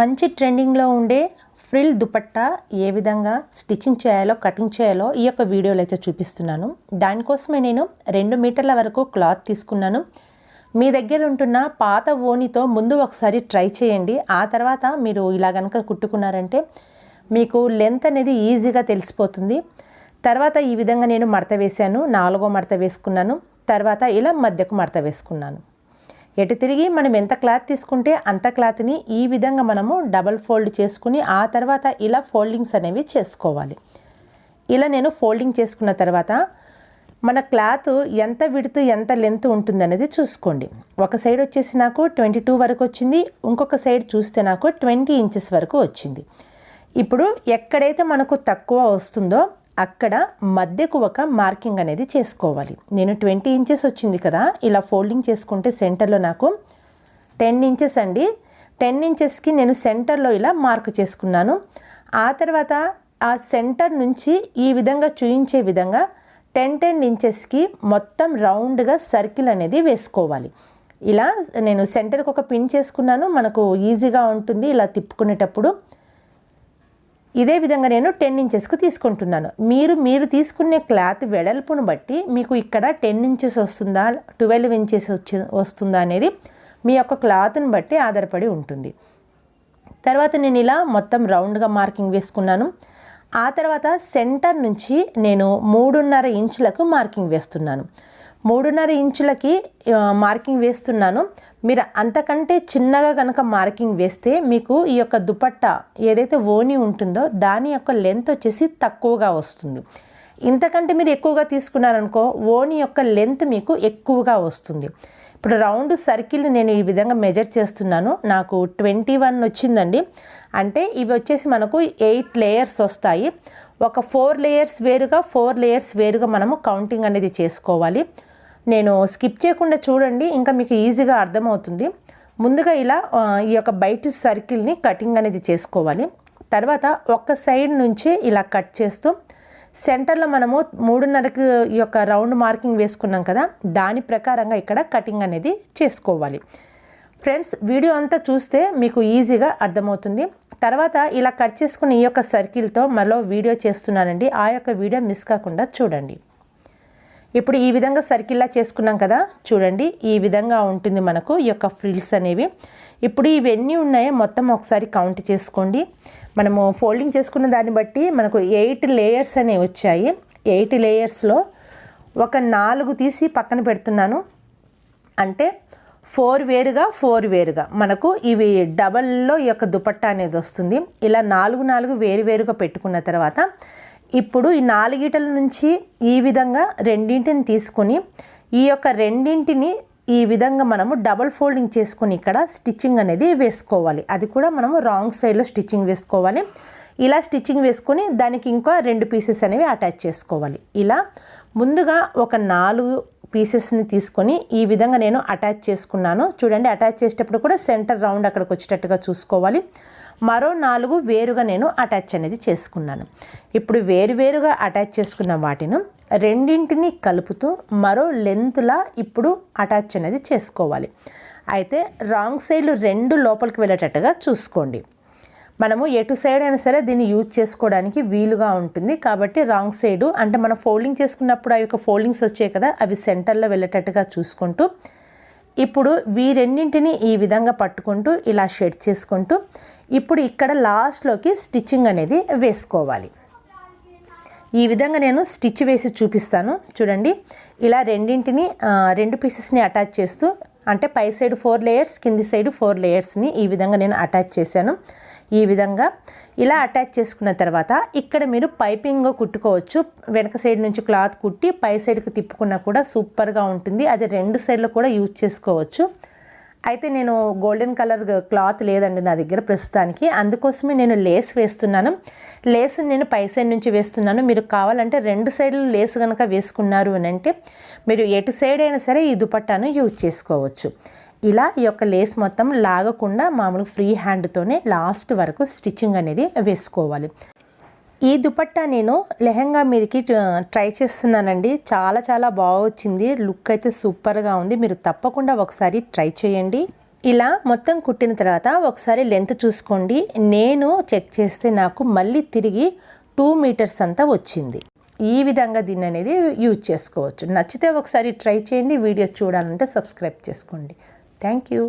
మంచి ట్రెండింగ్లో ఉండే ఫ్రిల్ దుపట్టా ఏ విధంగా స్టిచ్చింగ్ చేయాలో కటింగ్ చేయాలో ఈ యొక్క వీడియోలో అయితే చూపిస్తున్నాను. దానికోసమే నేను 2 మీటర్ల వరకు క్లాత్ తీసుకున్నాను. మీ దగ్గర ఉంటున్న పాత ఓనితో ముందు ఒకసారి ట్రై చేయండి. ఆ తర్వాత మీరు ఇలా కనుక కుట్టుకున్నారంటే మీకు లెంత్ అనేది ఈజీగా తెలిసిపోతుంది. తర్వాత ఈ విధంగా నేను మడత వేశాను, 4వ మడత వేసుకున్నాను. తర్వాత ఇలా మధ్యకు మడత వేసుకున్నాను. ఎటు తిరిగి మనం ఎంత క్లాత్ తీసుకుంటే అంత క్లాత్ని ఈ విధంగా మనము డబల్ ఫోల్డ్ చేసుకుని ఆ తర్వాత ఇలా ఫోల్డింగ్స్ అనేవి చేసుకోవాలి. ఇలా నేను ఫోల్డింగ్ చేసుకున్న తర్వాత మన క్లాత్ ఎంత విడ్త్ ఎంత లెంత్ ఉంటుంది అనేది చూసుకోండి. ఒక సైడ్ వచ్చేసి నాకు 22 వరకు వచ్చింది, ఇంకొక సైడ్ చూస్తే నాకు 20 ఇంచెస్ వరకు వచ్చింది. ఇప్పుడు ఎక్కడైతే మనకు తక్కువ వస్తుందో అక్కడ మధ్యకు ఒక మార్కింగ్ అనేది చేసుకోవాలి. నేను 20 ఇంచెస్ వచ్చింది కదా, ఇలా ఫోల్డింగ్ చేసుకుంటే సెంటర్లో నాకు 10 ఇంచెస్ అండి. 10 ఇంచెస్కి నేను సెంటర్లో ఇలా మార్క్ చేసుకున్నాను. ఆ తర్వాత ఆ సెంటర్ నుంచి ఈ విధంగా చూయించే విధంగా 10 ఇంచెస్కి మొత్తం రౌండ్గా సర్కిల్ అనేది వేసుకోవాలి. ఇలా నేను సెంటర్కి ఒక పిన్ చేసుకున్నాను, మనకు ఈజీగా ఉంటుంది ఇలా తిప్పుకునేటప్పుడు. ఇదే విధంగా నేను 10 ఇంచెస్కు తీసుకుంటున్నాను. మీరు తీసుకునే క్లాత్ వెడల్పును బట్టి మీకు ఇక్కడ 10 ఇంచెస్ వస్తుందా 12 ఇంచెస్ వస్తుందా అనేది మీ యొక్క క్లాత్ని బట్టి ఆధారపడి ఉంటుంది. తర్వాత నేను ఇలా మొత్తం రౌండ్గా మార్కింగ్ వేసుకున్నాను. ఆ తర్వాత సెంటర్ నుంచి నేను 3.5 ఇంచులకు మార్కింగ్ వేస్తున్నాను. 3.5 ఇంచులకి మార్కింగ్ వేస్తున్నాను. మీరు అంతకంటే చిన్నగా కనుక మార్కింగ్ వేస్తే మీకు ఈ యొక్క దుపట్టా ఏదైతే ఓని ఉంటుందో దాని యొక్క లెంత్ వచ్చేసి తక్కువగా వస్తుంది. ఇంతకంటే మీరు ఎక్కువగా తీసుకున్నారనుకో ఓని యొక్క లెంత్ మీకు ఎక్కువగా వస్తుంది. ఇప్పుడు రౌండ్ సర్కిల్ నేను ఈ విధంగా మెజర్ చేస్తున్నాను. నాకు 21 వచ్చిందండి. అంటే ఇవి వచ్చేసి మనకు 8 లేయర్స్ వస్తాయి. ఒక 4 లేయర్స్ వేరుగా 4 లేయర్స్ వేరుగా మనము కౌంటింగ్ అనేది చేసుకోవాలి. నేను స్కిప్ చేయకుండా చూడండి, ఇంకా మీకు ఈజీగా అర్థమవుతుంది. ముందుగా ఇలా ఈ యొక్క బయట సర్కిల్ని కటింగ్ అనేది చేసుకోవాలి. తర్వాత ఒక సైడ్ నుంచి ఇలా కట్ చేస్తూ సెంటర్లో మనము 3.5కి ఈ యొక్క రౌండ్ మార్కింగ్ వేసుకున్నాం కదా, దాని ప్రకారంగా ఇక్కడ కటింగ్ అనేది చేసుకోవాలి. ఫ్రెండ్స్, వీడియో అంతా చూస్తే మీకు ఈజీగా అర్థమవుతుంది. తర్వాత ఇలా కట్ చేసుకున్న ఈ యొక్క సర్కిల్తో మరో వీడియో చేస్తున్నానండి, ఆ యొక్క వీడియో మిస్ కాకుండా చూడండి. ఇప్పుడు ఈ విధంగా సర్కిల్లా చేసుకున్నాం కదా, చూడండి ఈ విధంగా ఉంటుంది మనకు ఈ యొక్క ఫ్రిల్స్ అనేవి. ఇప్పుడు ఇవన్నీ ఉన్నాయో మొత్తం ఒకసారి కౌంట్ చేసుకోండి. మనము ఫోల్డింగ్ చేసుకున్న దాన్ని బట్టి మనకు 8 లేయర్స్ అనేవి వచ్చాయి. 8 లేయర్స్లో ఒక 4 తీసి పక్కన పెడుతున్నాను. అంటే 4 వేరుగా మనకు ఇవి డబల్లో ఈ యొక్క దుపట్టా అనేది వస్తుంది. ఇలా 4 వేరుగా పెట్టుకున్న తర్వాత ఇప్పుడు ఈ 4 గీటల నుంచి ఈ విధంగా రెండింటిని తీసుకొని ఈ యొక్క రెండింటిని ఈ విధంగా మనము డబల్ ఫోల్డింగ్ చేసుకొని ఇక్కడ స్టిచ్చింగ్ అనేది వేసుకోవాలి. అది కూడా మనము రాంగ్ సైడ్లో స్టిచ్చింగ్ వేసుకోవాలి. ఇలా స్టిచ్చింగ్ వేసుకొని దానికి ఇంకా 2 పీసెస్ అనేవి అటాచ్ చేసుకోవాలి. ఇలా ముందుగా ఒక 4 పీసెస్ని తీసుకొని ఈ విధంగా నేను అటాచ్ చేసుకున్నాను. చూడండి, అటాచ్ చేసేటప్పుడు కూడా సెంటర్ రౌండ్ అక్కడికి వచ్చేటట్టుగా చూసుకోవాలి. మరో 4 వేరుగా నేను అటాచ్ అనేది చేసుకున్నాను. ఇప్పుడు వేరుగా అటాచ్ చేసుకున్న వాటిని రెండింటిని కలుపుతూ మరో లెంత్లా ఇప్పుడు అటాచ్ అనేది చేసుకోవాలి. అయితే రాంగ్ సైడ్లు 2 లోపలికి వెళ్ళేటట్టుగా చూసుకోండి. మనము ఎటు సైడ్ అయినా సరే దీన్ని యూజ్ చేసుకోవడానికి వీలుగా ఉంటుంది. కాబట్టి రాంగ్ సైడు అంటే మనం ఫోల్డింగ్ చేసుకున్నప్పుడు ఆ యొక్క ఫోల్డింగ్స్ వచ్చాయి కదా, అవి సెంటర్లో వెళ్ళేటట్టుగా చూసుకుంటూ ఇప్పుడు వీరెన్నింటిని ఈ విధంగా పట్టుకుంటూ ఇలా షెడ్ చేసుకుంటూ ఇప్పుడు ఇక్కడ లాస్ట్లోకి స్టిచ్చింగ్ అనేది వేసుకోవాలి. ఈ విధంగా నేను స్టిచ్ వేసి చూపిస్తాను. చూడండి, ఇలా రెండింటిని 2 పీసెస్ని అటాచ్ చేస్తూ అంటే పై సైడ్ 4 లేయర్స్ కింది సైడ్ 4 లేయర్స్ని ఈ విధంగా నేను అటాచ్ చేశాను. ఈ విధంగా ఇలా అటాచ్ చేసుకున్న తర్వాత ఇక్కడ మీరు పైపింగ్ కుట్టుకోవచ్చు. వెనక సైడ్ నుంచి క్లాత్ కుట్టి పై సైడ్కి తిప్పుకున్నా కూడా సూపర్గా ఉంటుంది. అది 2 సైడ్లో కూడా యూజ్ చేసుకోవచ్చు. అయితే నేను గోల్డెన్ కలర్ క్లాత్ లేదండి నా దగ్గర ప్రస్తుతానికి, అందుకోసమే నేను లేస్ వేస్తున్నాను. లేస్ నేను పై సైడ్ నుంచి వేస్తున్నాను. మీరు కావాలంటే 2 సైడ్లు లేస్ కనుక వేసుకున్నారు అని అంటే మీరు ఎటు సైడ్ అయినా సరే ఈ దుపట్టాను యూజ్ చేసుకోవచ్చు. ఇలా ఈ యొక్క లేస్ మొత్తం లాగకుండా మామూలుగా ఫ్రీ హ్యాండ్తోనే లాస్ట్ వరకు స్టిచ్చింగ్ అనేది వేసుకోవాలి. ఈ దుపట్టా నేను లెహెంగా మీదకి ట్రై చేస్తున్నానండి. చాలా బాగా వచ్చింది. లుక్ అయితే సూపర్గా ఉంది. మీరు తప్పకుండా ఒకసారి ట్రై చేయండి. ఇలా మొత్తం కుట్టిన తర్వాత ఒకసారి లెంత్ చూసుకోండి. నేను చెక్ చేస్తే నాకు మళ్ళీ తిరిగి 2 మీటర్స్ అంతా వచ్చింది. ఈ విధంగా దీన్ని అనేది యూజ్ చేసుకోవచ్చు. నచ్చితే ఒకసారి ట్రై చేయండి. వీడియో చూడాలంటే సబ్స్క్రైబ్ చేసుకోండి. Thank you.